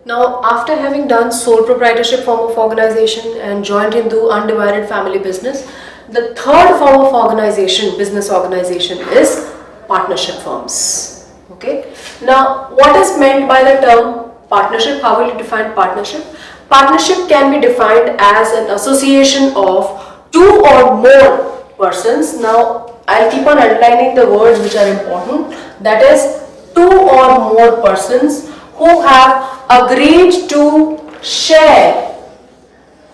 Now, after having done sole proprietorship form of organization and joint Hindu undivided family business, the third form of organization, business organization, is partnership firms. Okay. Now, what is meant by the term partnership? How will you define partnership? Partnership can be defined as an association of two or more persons. Now, I'll keep on underlining the words which are important. That is, two or more persons who have agreed to share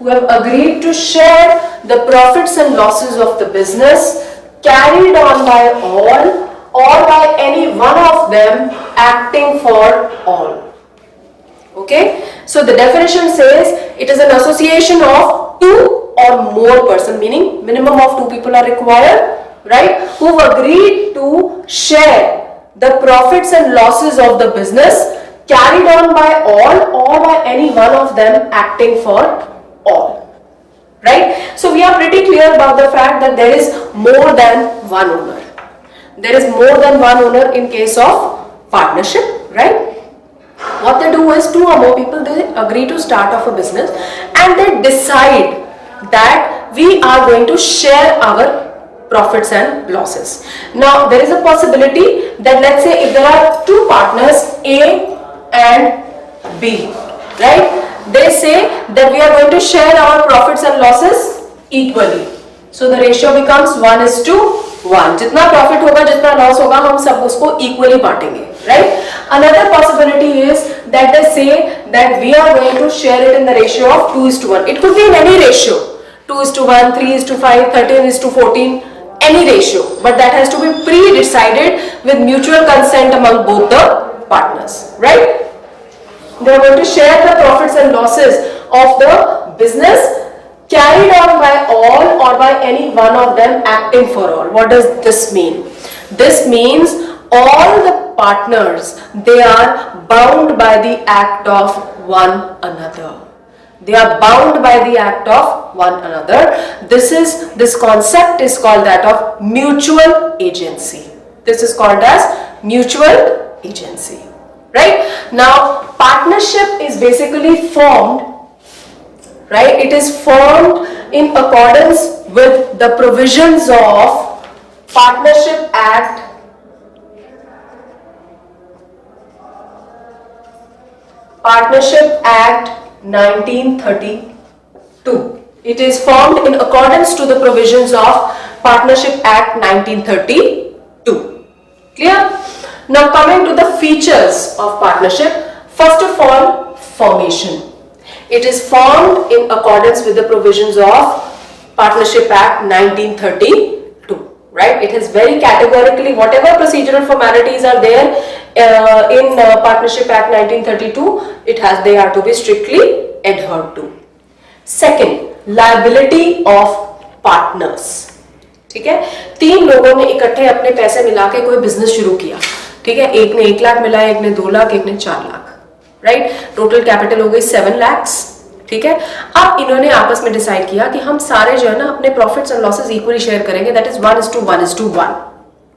the profits and losses of the business carried on by all or by any one of them acting for all. Okay, so the definition says it is an association of two or more persons, meaning minimum of two people are required, right, who have agreed to share the profits and losses of the business carried on by all or by any one of them acting for all, right? So we are pretty clear about the fact that there is more than one owner. There is more than one owner in case of partnership, right? What they do is two or more people, they agree to start off a business and they decide that we are going to share our profits and losses. Now there is a possibility that, let's say, if there are two partners A and B, right, they say that we are going to share our profits and losses equally. So the ratio becomes 1:1. जितना profit होगा, जितना loss होगा, हम सब उसको equally बांटेंगे, right? Another possibility is that they say that we are going to share it in the ratio of 2:1. It could be in any ratio, 2:1, 3:5, 13:14, any ratio, but that has to be pre-decided with mutual consent among both the partners, right? They are going to share the profits and losses of the business carried on by all or by any one of them acting for all. What does this mean? This means all the partners, they are bound by the act of one another. They are bound by the act of one another. This concept is called that of mutual agency. This is called as mutual agency, right? Now, partnership is basically formed, right? It is formed in accordance with the provisions of Partnership Act 1932. It is formed in accordance to the provisions of Partnership Act 1932. Clear? Now coming to the features of partnership. First of all, formation. It is formed in accordance with the provisions of Partnership Act 1932. Right? It is very categorically, whatever procedural formalities are there in Partnership Act 1932, they are to be strictly adhered to. Second, liability of partners. ठीक है, तीन लोगों ने इकट्ठे अपने पैसे मिला के कोई बिजनेस शुरू किया, ठीक है, एक ने 1 लाख मिलाया, एक ने 2 लाख, एक ने 4 लाख, राइट, टोटल कैपिटल हो गई 7 लाख, ठीक है। अब इन्होंने आपस में डिसाइड किया कि हम सारे जो है ना अपने profits and losses equally share करेंगे, that is 1:1:1,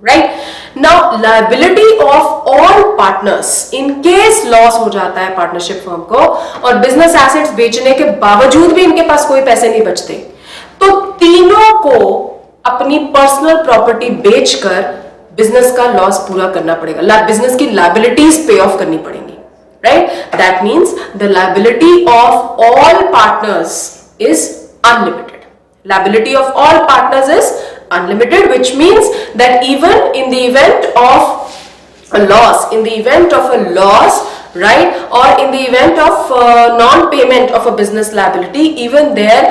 right. Now liability of all partners in case loss हो जाता है पार्टनरशिप फर्म को और बिजनेस एसेट्स बेचने के बावजूद भी इनके पास कोई पैसे नहीं बचते, तो तीनों को अपनी पर्सनल प्रॉपर्टी बेचकर बिजनेस का लॉस पूरा करना पड़ेगा, बिजनेस की लायबिलिटीज पे ऑफ करनी पड़ेंगी, right? That means the liability of all partners is unlimited. Liability of all partners is unlimited, which means that even in the event of a loss, right, or in the event of non-payment of a business liability, even their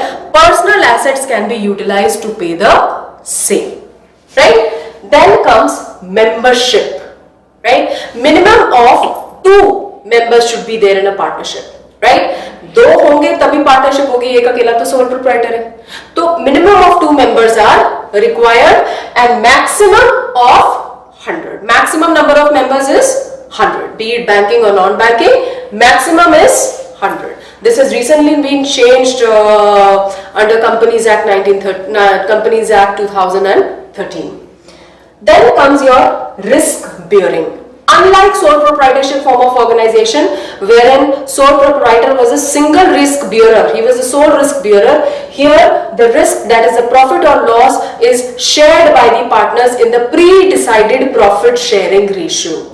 personal assets can be utilized to pay the same, right? Then comes membership, right? Minimum of 2 members should be there in a partnership, right? 2 होंगे तभी partnership होगी, एक अकेला तो sole proprietor है, तो minimum of 2 members are required and maximum of 100. Maximum number of members is 100, be it banking or non-banking, maximum is 100. This has recently been changed under Companies Act 2013. Then comes your risk bearing. Unlike sole proprietorship form of organization, wherein sole proprietor was a single risk bearer, he was the sole risk bearer. Here, the risk, that is the profit or loss, is shared by the partners in the pre-decided profit sharing ratio.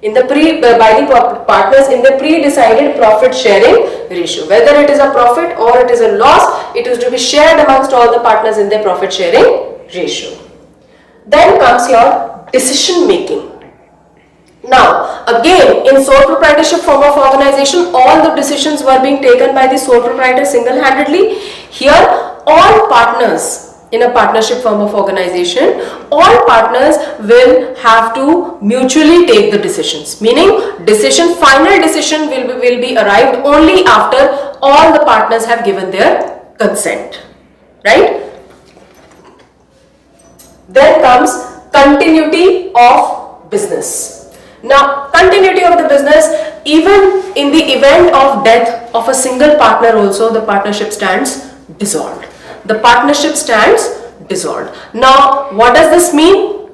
By the partners in the pre-decided profit sharing ratio. Whether it is a profit or it is a loss, it is to be shared amongst all the partners in the profit sharing ratio. Then comes your decision making. Now, again, in sole proprietorship form of organization, all the decisions were being taken by the sole proprietor single-handedly. Here, all partners in a partnership form of organization, all partners will have to mutually take the decisions. Meaning, final decision will be arrived only after all the partners have given their consent. Right? Then comes continuity of business. Now, continuity of the business, even in the event of death of a single partner also, the partnership stands dissolved. The partnership stands dissolved. Now, what does this mean?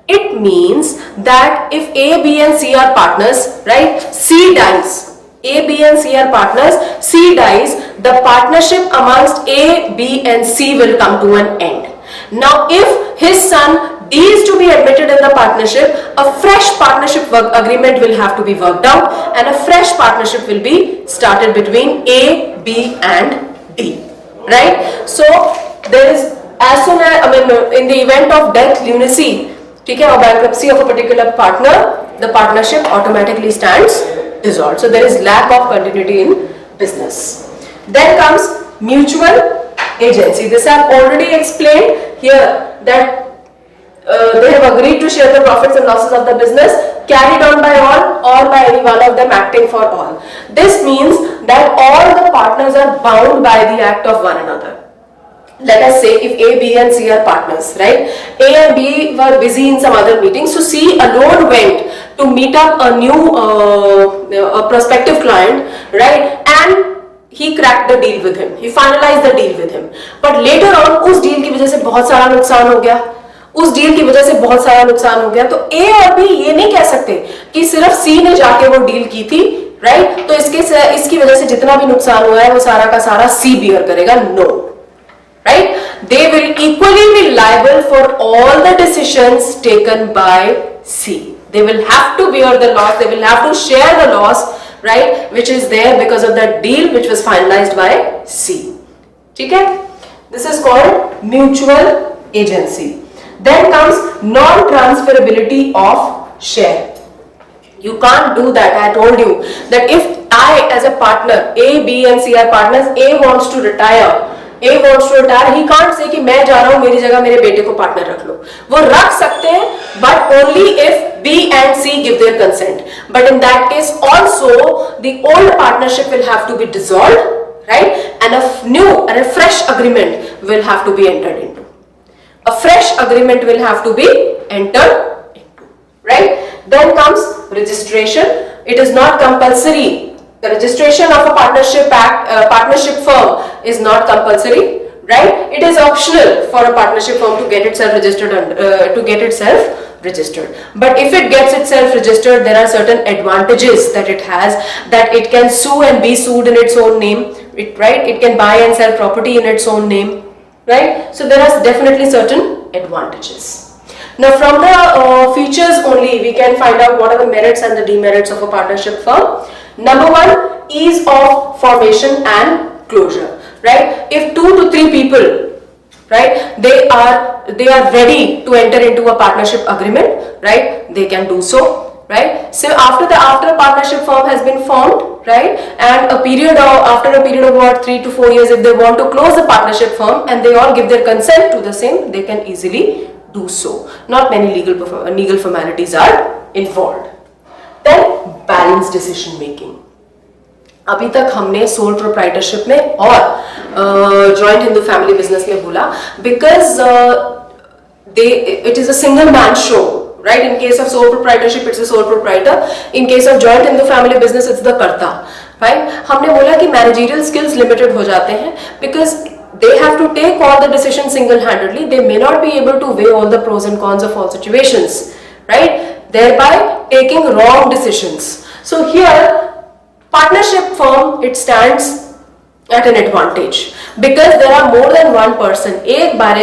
It means that if A, B and C are partners, right, C dies. A, B and C are partners, C dies, the partnership amongst A, B and C will come to an end. Now, if his son D is to be admitted in the partnership, a fresh partnership agreement will have to be worked out and a fresh partnership will be started between A, B and D. Right? So, there is, as soon as, in the event of death, lunacy, or bankruptcy of a particular partner, the partnership automatically stands dissolved. So, there is lack of continuity in business. Then comes mutual agency. This I have already explained here, that they have agreed to share the profits and losses of the business, carried on by all or by any one of them acting for all. This means that all the partners are bound by the act of one another. Let us say if A, B and C are partners, right? A and B were busy in some other meeting, so C alone went to meet up a new a prospective client, right? And he cracked the deal with him. He finalized the deal with him. But later on, उस deal की वजह से बहुत सारा नुकसान हो गया. उस डील की वजह से बहुत सारा नुकसान हो गया. तो ए और बी ये नहीं कह सकते कि सिर्फ सी ने जाके वो डील की थी, राइट? तो इसकी वजह से जितना भी नुकसान हुआ है वो सारा का सारा सी बियर करेगा. No, right? They will equally be liable for all the decisions taken by C. They will have to bear the loss. They will have to share the loss, right? Which is there because of that deal which was finalized by C. ठीक है? This is called mutual agency. Then comes non-transferability of share. You can't do that. I told you that if I as a partner, A, B and C are partners, A wants to retire, he can't say कि मैं जा रहा हूँ, मेरी जगह मेरे बेटे को पार्टनर रख लो. वो रख सकते हैं, but only if B and C give their consent. But in that case also the old partnership will have to be dissolved, right? And a new and a fresh agreement will have to be entered into. A fresh agreement will have to be entered into, right? Then comes registration. It is not compulsory. The registration of a partnership firm is not compulsory, right? It is optional for a partnership firm to get itself registered. But if it gets itself registered, there are certain advantages that it has, that it can sue and be sued in its own name, right? It can buy and sell property in its own name. Right? So there are definitely certain advantages. Now from the features only we can find out what are the merits and the demerits of a partnership firm. Number one, ease of formation and closure. Right? If 2 to 3 people, right, they are ready to enter into a partnership agreement, right, they can do so. Right? So after a partnership firm has been formed, right, and after a period of about 3 to 4 years, if they want to close the partnership firm and they all give their consent to the same, they can easily do so. Not many legal formalities are involved. Then balanced decision making. अभी तक हमने sole proprietorship में और joint Hindu family business में बोला, because it is a single man show. Right? In case of sole proprietorship, it's a sole proprietor. In case of joint Hindu family business, it's the karta. Right? हमने बोला कि managerial skills limited हो जाते हैं because they have to take all the decisions single-handedly. They may not be able to weigh all the pros and cons of all situations. Right? thereby taking wrong decisions. So here partnership firm, it stands at an advantage because there are more than one person. एक बात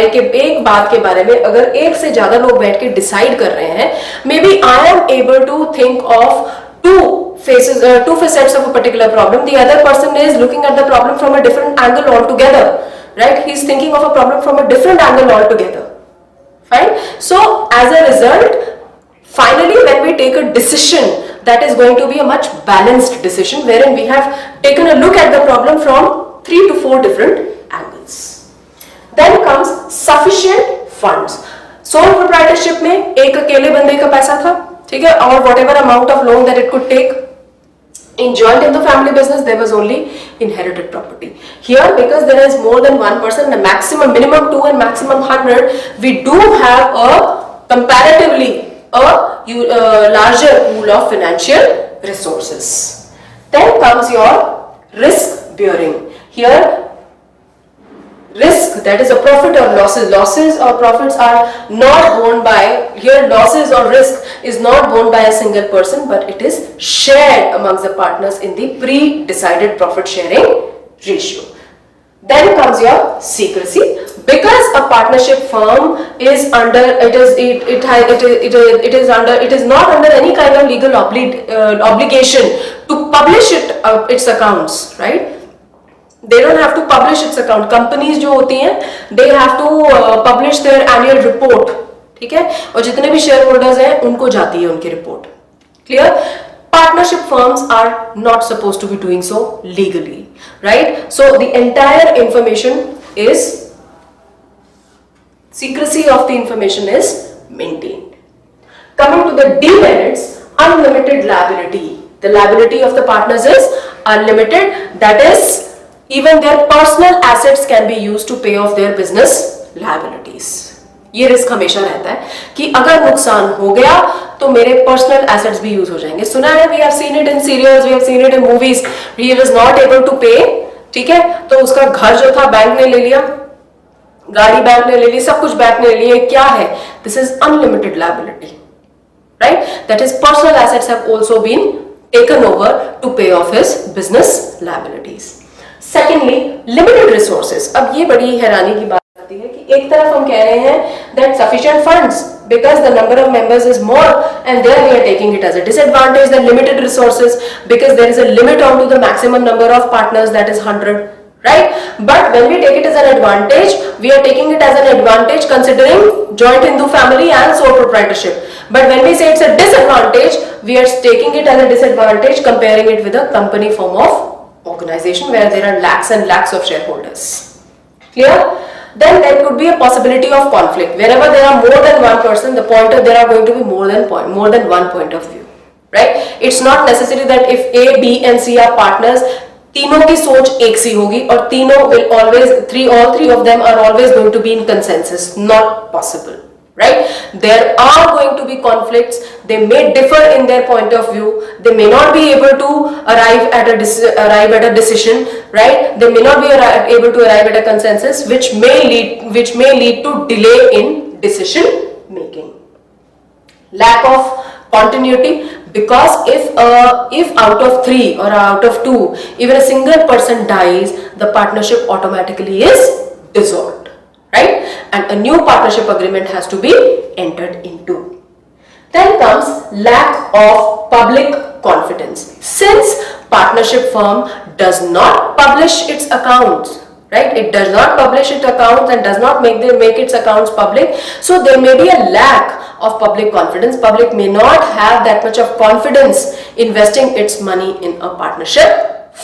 के बारे में अगर एक से ज्यादा लोग बैठ के डिसाइड कर रहे हैं, maybe I am able to think of two facets of a particular problem. The other person is looking at the problem from a different angle altogether, right? He's thinking of a problem from a different angle altogether. Fine. So as a result, finally when we take a decision, that is going to be a much balanced decision wherein we have taken a look at the problem from 3 to 4 different angles. Then comes sufficient funds. Sole proprietorship में एक अकेले बंदे का पैसा था, ठीक है, और whatever amount of loan that it could take. In joint in the family business, there was only inherited property. Here, because there is more than one person, the maximum, minimum 2 and maximum 100, we do have a comparatively a larger pool of financial resources. Then comes your risk bearing. Here, risk, that is a profit or losses or profits are not borne by, here losses or risk is not borne by a single person, but it is shared amongst the partners in the pre-decided profit sharing ratio. Then comes your secrecy. Because a partnership firm is under, it is not under any kind of legal obligation to publish its accounts, right? They don't have to publish its account. Companies जो होती हैं, they have to publish their annual report, ठीक है? और जितने भी share holders हैं, उनको जाती है उनकी report. Clear? Partnership firms are not supposed to be doing so legally, right? So the entire information is, secrecy of the information is maintained. Coming to the demerits, unlimited liability. The liability of the partners is unlimited. That is, even their personal assets can be used to pay off their business liabilities. ये risk हमेशा रहता है कि अगर नुकसान हो गया तो मेरे पर्सनल एसेट्स भी यूज हो जाएंगे. सुना है, we have seen it in serials, we have seen it in movies. He was not able to pay, ठीक है, तो उसका घर जो था बैंक ने ले लिया, गाड़ी बैंक ने ले ली, सब कुछ बैंक ने ले लिया. क्या है? This is unlimited liability, right? That is personal assets have also been taken over to pay off his business liabilities. Secondly, limited resources. अब ये बड़ी हैरानी की बात आती है कि एक तरफ हम कह रहे हैं that sufficient funds because the number of members is more, and there we are taking it as a disadvantage. The limited resources because there is a limit on to the maximum number of partners, that is 100, right? But when we take it as an advantage, we are taking it as an advantage considering joint Hindu family and sole proprietorship. But when we say it's a disadvantage, we are taking it as a disadvantage comparing it with a company form of organization where there are lakhs and lakhs of shareholders. Clear? Then there could be a possibility of conflict. Wherever there are more than one person, there are going to be more than one point of view, right? It's not necessary that if A, B and C are partners, तीनों की सोच एक सी होगी और तीनों will always, all three of them are always going to be in consensus. Not possible, right? There are going to be conflicts. They may differ in their point of view. They may not be able to arrive at a decision, right? They may not be able to arrive at a consensus, which may lead to delay in decision making. Lack of continuity, because if out of 3 or out of 2, even a single person dies, the partnership automatically is dissolved, right? And a new partnership agreement has to be entered into. Then comes lack of public confidence. Since partnership firm does not publish its accounts, right? It does not publish its accounts and does not make its accounts public. So there may be a lack of public confidence. Public may not have that much of confidence investing its money in a partnership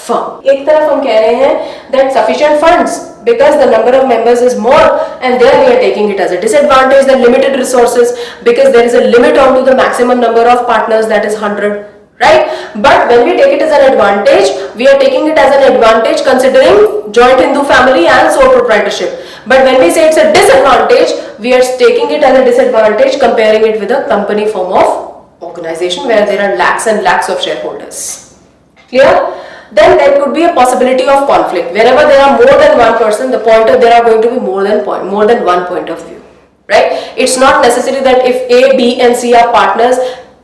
firm. एक तरफ हम कह रहे हैं that sufficient funds because the number of members is more, and there we are taking it as a disadvantage. The limited resources because there is a limit on to the maximum number of partners, that is 100, right? But when we take it as an advantage, we are taking it as an advantage considering joint Hindu family and sole proprietorship. But when we say it's a disadvantage, we are taking it as a disadvantage comparing it with a company form of organization where there are lakhs and lakhs of shareholders. Clear? Then there could be a possibility of conflict. Wherever there are more than one person, there are going to be more than one point of view, right? It's not necessary that if A, B and C are partners,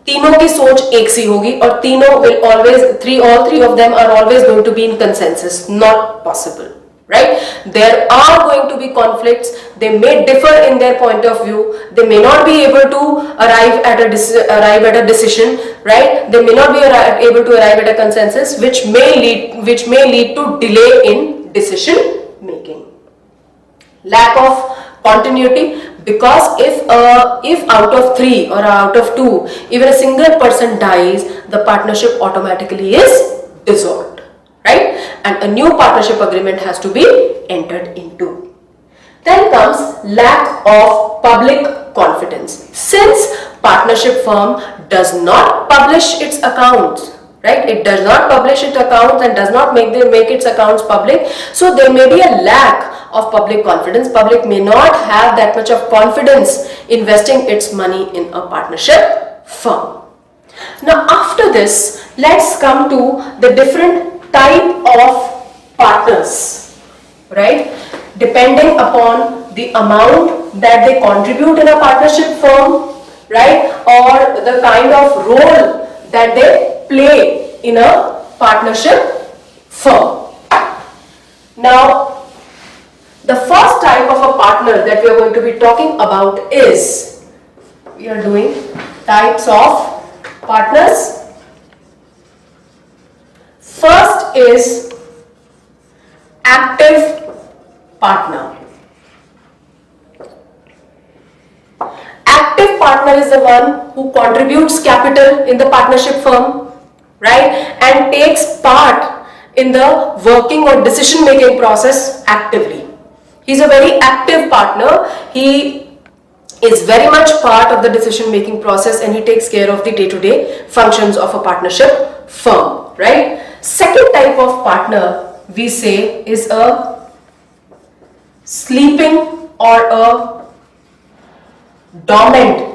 तीनों की सोच एक सी होगी और तीनों will always all three of them are always going to be in consensus. Not possible, right? There are going to be conflicts. They may differ in their point of view. They may not be able to arrive at a decision, right? They may not be able to arrive at a consensus, which may lead to delay in decision making. Lack of continuity, because if out of 3 or out of 2 even a single person dies, the partnership automatically is dissolved, right? And a new partnership agreement has to be entered into. Then comes lack of public confidence. Since partnership firm does not publish its accounts, right? It does not publish its accounts and does not make its accounts public. So there may be a lack of public confidence. Public may not have that much of confidence investing its money in a partnership firm. Now after this, let's come to the different type of partners, right? Depending upon the amount that they contribute in a partnership firm, right? Or the kind of role that they play in a partnership firm. Now, the first type of a partner that we are going to be talking about is, we are doing types of partners. First is active partner. Active partner is the one who contributes capital in the partnership firm, right, and takes part in the working or decision making process actively. He's a very active partner. He is very much part of the decision making process and he takes care of the day-to-day functions of a partnership firm, right? Second type of partner we say is a sleeping or a dormant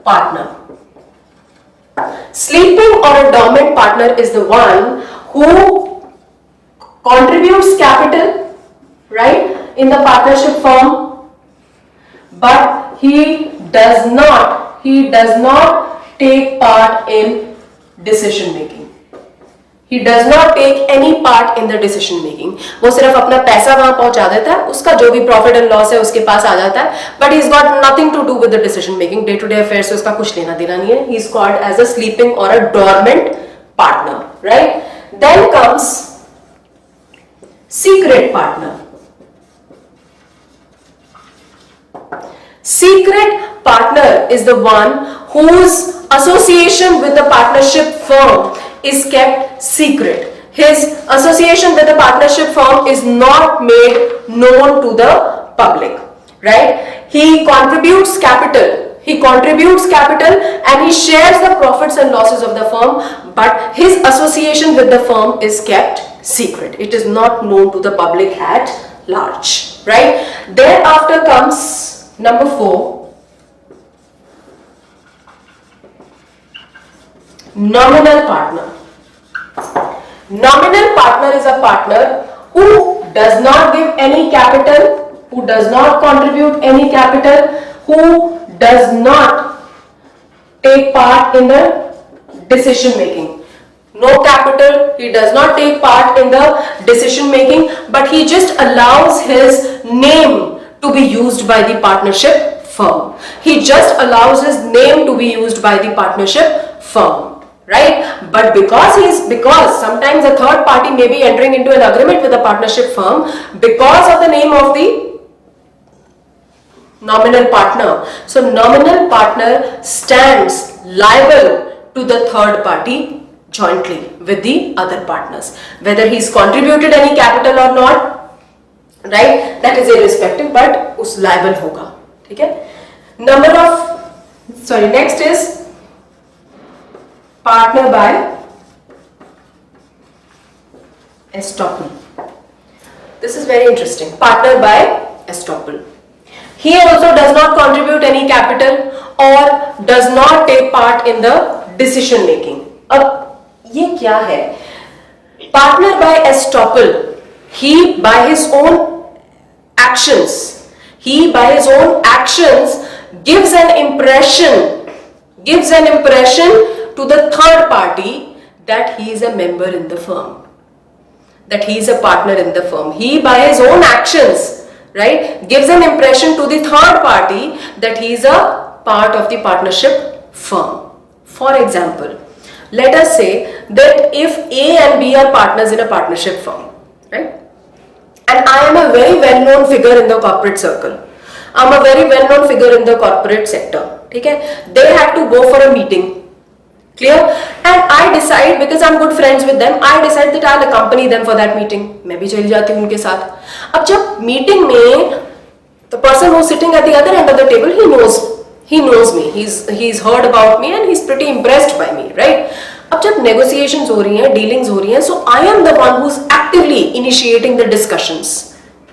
partner. Sleeping or a dormant partner is the one who contributes capital, right, in the partnership firm, but he does not take part in decision making. He does not take any part in the decision making. वो सिर्फ अपना पैसा वहां पहुंचा देता है, उसका जो भी प्रॉफिट एंड लॉस है उसके पास आ जाता है, but he's got nothing to do with the decision making. Day to day affairs से उसका कुछ लेना देना नहीं है. He's called as a sleeping or a dormant partner, right? Then comes secret partner. Secret partner is the one whose association with the partnership firm is kept secret. His association with the partnership firm is not made known to the public, right? He contributes capital and he shares the profits and losses of the firm, but his association with the firm is kept secret. It is not known to the public at large, right? Thereafter comes number 4, nominal partner. Nominal partner is a partner who does not give any capital, who does not contribute any capital, who does not take part in the decision making. No capital, he does not take part in the decision making, but he just allows his name to be used by the partnership firm. He just allows his name to be used by the partnership firm, right? But because sometimes a third party may be entering into an agreement with a partnership firm because of the name of the nominal partner. So nominal partner stands liable to the third party jointly with the other partners, whether he's contributed any capital or not, right? That is irrespective, but us liable hoga. Okay? Next is partner by estoppel. This is very interesting. Partner by estoppel. He also does not contribute any capital or does not take part in the decision making. अब ये क्या है? Partner by estoppel. He by his own actions gives an impression gives an impression to the third party that he is a member in the firm, that he is a partner in the firm. He, by his own actions, right, gives an impression to the third party that he is a part of the partnership firm. For example, let us say that if A and B are partners in a partnership firm, right, and I am a very well-known figure in the corporate circle, I'm a very well-known figure in the corporate sector, okay, they had to go for a meeting, clear, and I decide, because I'm good friends with them, I decide that I'll accompany them for that meeting. मैं भी चली जाती हूँ उनके साथ. अब जब meeting में the person who's sitting at the other end of the table, he knows me, he's heard about me and he's pretty impressed by me, right? अब जब negotiations हो रही हैं, dealings हो रही हैं, so I am the one who's actively initiating the discussions,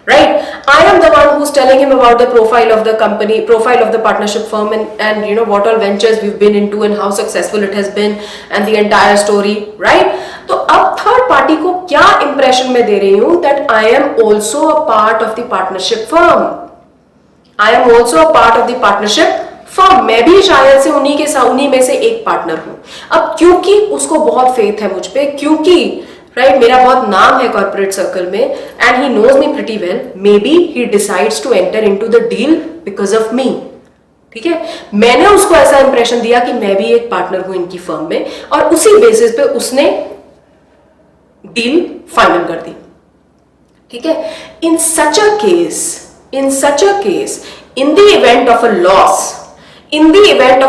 right? I am the one who's telling him about the profile of the company, profile of the partnership firm, and you know what all ventures we've been into and how successful it has been and the entire story, right? तो अब third party को क्या impression मैं दे रही हूँ that I am also a part of the partnership firm. I am also a part of the partnership firm. मैं भी शायद से उन्हीं में से एक पार्टनर हूँ. अब क्योंकि उसको बहुत फेथ है मुझ पे, क्योंकि राइट मेरा बहुत नाम है कॉर्पोरेट सर्कल में and he knows me pretty well, maybe he decides to enter into the deal because of me. ठीक है, मैंने उसको ऐसा इंप्रेशन दिया कि मैं भी एक पार्टनर हूं इनकी फर्म में, और उसी बेसिस पे उसने डील फाइनल कर दी. ठीक है, in such a case, in the event of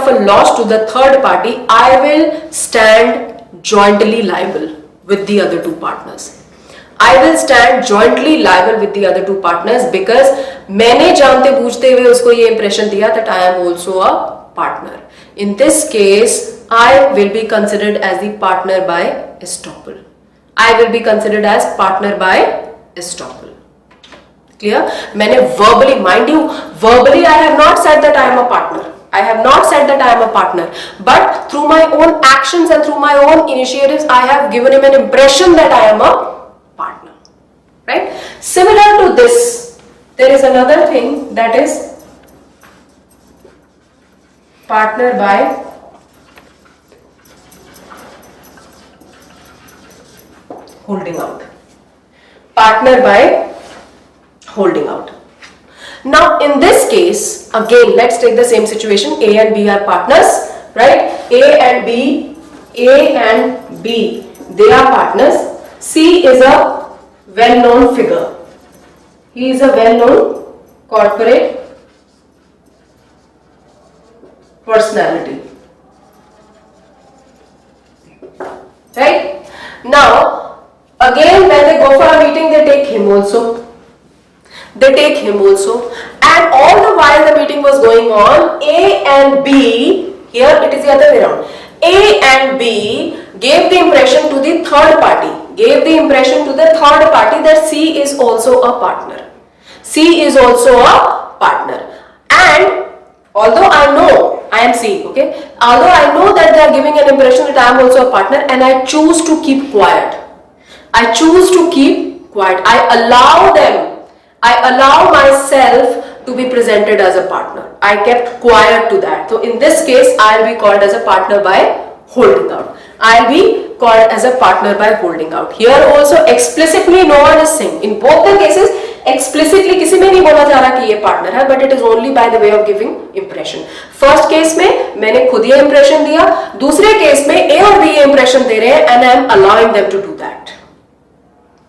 a loss to the third party, I will stand jointly liable with the other two partners. I will stand jointly liable with the other two partners because मैंने जानते बूझते हुए उसको ये impression दिया that I am also a partner. In this case, I will be considered as the partner by estoppel. I will be considered as partner by estoppel. Clear? मैंने verbally, mind you, verbally I have not said that I am a partner. I have not said that I am a partner, but through my own actions and through my own initiatives, I have given him an impression that I am a partner. Right? Similar to this, there is another thing that is partner by holding out. Partner by holding out. Now in this case, again let's take the same situation. A and B are partners, right? A and B, they are partners. C is a well-known figure. He is a well-known corporate personality. Right? Now again when they go for a meeting, they take him also. And all the while the meeting was going on, A and B, here it is the other way around, A and B gave the impression to the third party, that C is also a partner. And although I know I am C, okay, although I know that they are giving an impression that I am also a partner, and I choose to keep quiet. I allow myself to be presented as a partner. I kept quiet to that. So in this case, I will be called as a partner by holding out. Here also explicitly no one is saying. In both the cases, explicitly किसी में नहीं बोला जा रहा कि ये partner है, but it is only by the way of giving impression. First case में मैंने खुद ये impression दिया, दूसरे case में A और B ये impression दे रहे हैं, and I am allowing them to do that.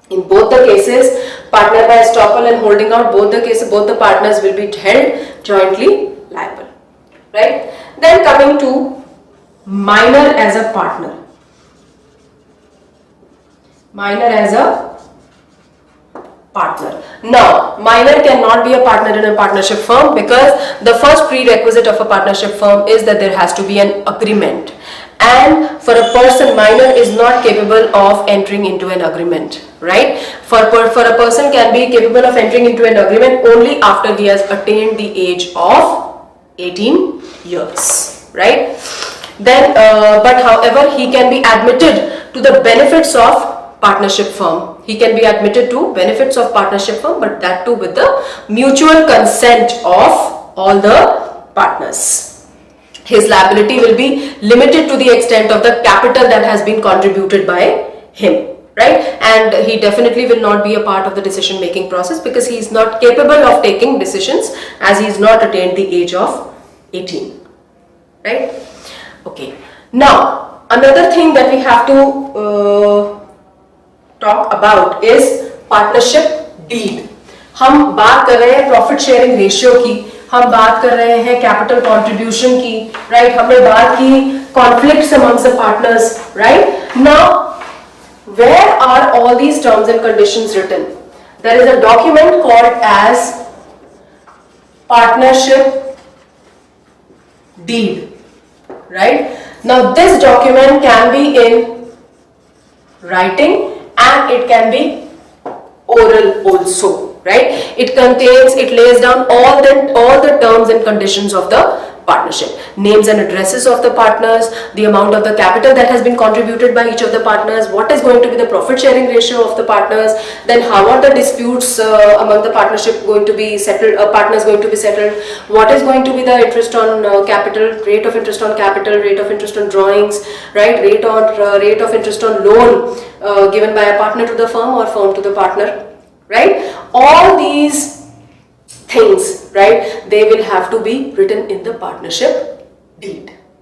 In both the cases, partner by estoppel and holding out, both the partners will be held jointly liable. Right? Then coming to minor as a partner. Now, minor cannot be a partner in a partnership firm because the first prerequisite of a partnership firm is that there has to be an agreement. And for a person, minor is not capable of entering into an agreement, right? For a person can be capable of entering into an agreement only after he has attained the age of 18 years, right? Then, but however, he can be admitted to the benefits of partnership firm. But that too with the mutual consent of all the partners. his liability will be limited to the extent of the capital that has been contributed by him, right? And he definitely will not be a part of the decision making process because he is not capable of taking decisions as he is not attained the age of 18, right? Okay, now another thing that we have to talk about is partnership deed. हम बात कर रहे हैं profit sharing ratio की, हम बात कर रहे हैं कैपिटल कंट्रीब्यूशन की, राइट? हमने बात की conflicts amongst the partners, right? Now where are all these terms and conditions written? There is a document called as partnership deed, right? Now this document can be in writing and it can be oral also, right? It lays down all the terms and conditions of the partnership, names and addresses of the partners, the amount of the capital that has been contributed by each of the partners, what is going to be the profit sharing ratio of the partners, then how are the disputes among the partnership going to be settled, partners going to be settled, what is going to be the interest on capital, rate of interest on capital, rate of interest on drawings, right? Rate of interest on loan given by a partner to the firm or firm to the partner, right? All these things, right, they will have to be written in the partnership deed.